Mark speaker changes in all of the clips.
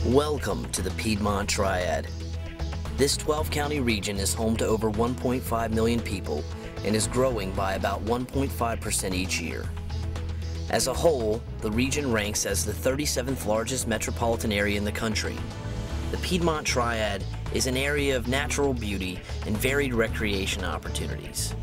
Speaker 1: Welcome to the Piedmont Triad. This 12-county region is home to over 1.5 million people and is growing by about 1.5% each year. As a whole, the region ranks as the 37th largest metropolitan area in the country. The Piedmont Triad is an area of natural beauty and varied recreation opportunities.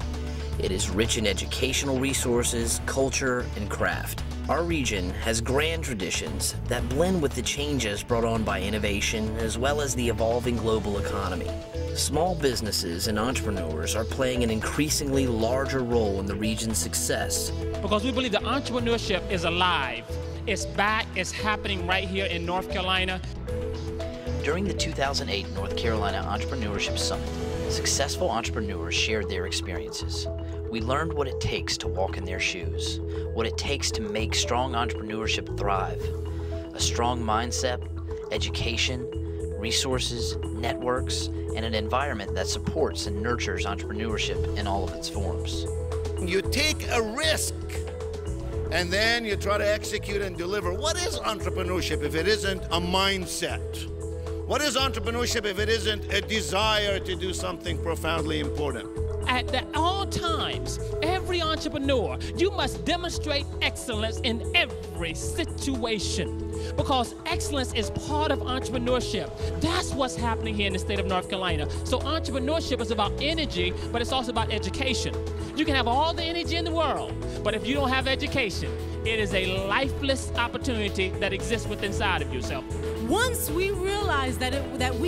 Speaker 1: It is rich in educational resources, culture, and craft. Our region has grand traditions that blend with the changes brought on by innovation as well as the evolving global economy. Small businesses and entrepreneurs are playing an increasingly larger role in the region's success.
Speaker 2: Because we believe that entrepreneurship is alive. It's back, it's happening right here in North Carolina.
Speaker 1: During the 2008 North Carolina Entrepreneurship Summit, successful entrepreneurs shared their experiences. We learned what it takes to walk in their shoes, what it takes to make strong entrepreneurship thrive. A strong mindset, education, resources, networks, and an environment that supports and nurtures entrepreneurship in all of its forms.
Speaker 3: You take a risk, and then you try to execute and deliver. What is entrepreneurship if it isn't a mindset? What is entrepreneurship if it isn't a desire to do something profoundly important?
Speaker 2: At all times, every entrepreneur, you must demonstrate excellence in every situation. Because excellence is part of entrepreneurship. That's what's happening here in the state of North Carolina. So entrepreneurship is about energy, but it's also about education. You can have all the energy in the world, but if you don't have education, it is a lifeless opportunity that exists within inside of yourself.
Speaker 4: Once we realized that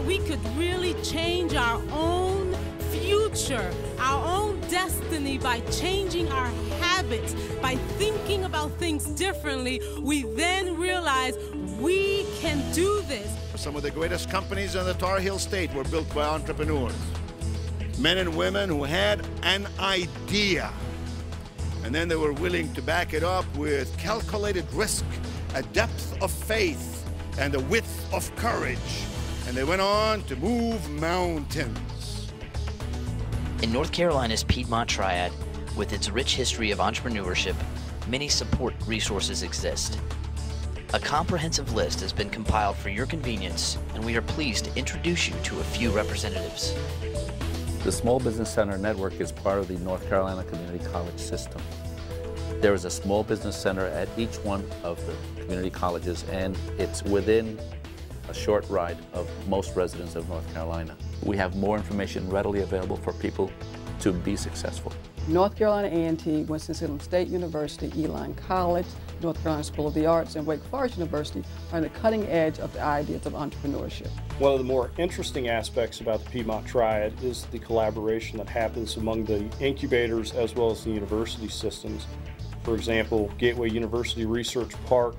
Speaker 4: we could really change our own future, our own destiny by changing our habits, by thinking about things differently, we then realized we can do this.
Speaker 3: Some of the greatest companies in the Tar Heel State were built by entrepreneurs. Men and women who had an idea, and then they were willing to back it up with calculated risk, a depth of faith, and a width of courage. And they went on to move mountains.
Speaker 1: In North Carolina's Piedmont Triad, with its rich history of entrepreneurship, many support resources exist. A comprehensive list has been compiled for your convenience, and we are pleased to introduce you to a few representatives.
Speaker 5: The Small Business Center Network is part of the North Carolina Community College system. There is a small business center at each one of the community colleges, and it's within a short ride of most residents of North Carolina. We have more information readily available for people to be successful.
Speaker 6: North Carolina A&T, Winston-Salem State University, Elon College, North Carolina School of the Arts, and Wake Forest University are on the cutting edge of the ideas of entrepreneurship.
Speaker 7: One of the more interesting aspects about the Piedmont Triad is the collaboration that happens among the incubators as well as the university systems. For example, Gateway University Research Park,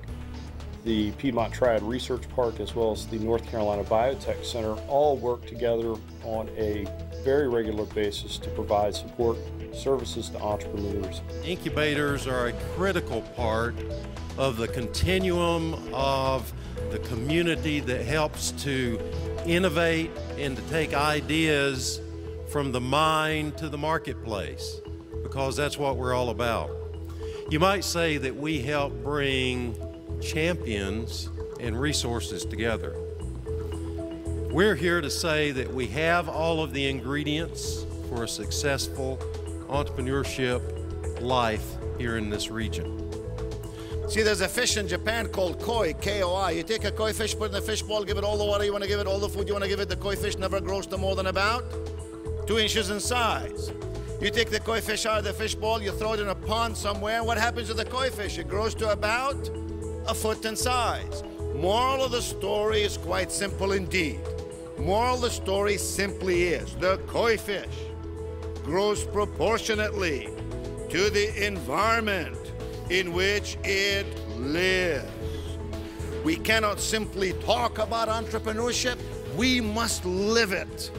Speaker 7: the Piedmont Triad Research Park, as well as the North Carolina Biotech Center all work together on a very regular basis to provide support services to entrepreneurs.
Speaker 8: Incubators are a critical part of the continuum of the community that helps to innovate and to take ideas from the mind to the marketplace, because that's what we're all about. You might say that we help bring champions and resources together. We're here to say that we have all of the ingredients for a successful entrepreneurship life here in this region.
Speaker 3: See, there's a fish in Japan called koi, K-O-I. You take a koi fish, put it in a fish bowl, give it all the water you want to give it, all the food you want to give it. The koi fish never grows to more than about 2 inches in size. You take the koi fish out of the fish bowl, you throw it in a pond somewhere. What happens to the koi fish? It grows to about a foot in size. Moral of the story is quite simple indeed. Moral of the story simply is the koi fish grows proportionately to the environment in which it lives. We cannot simply talk about entrepreneurship, we must live it.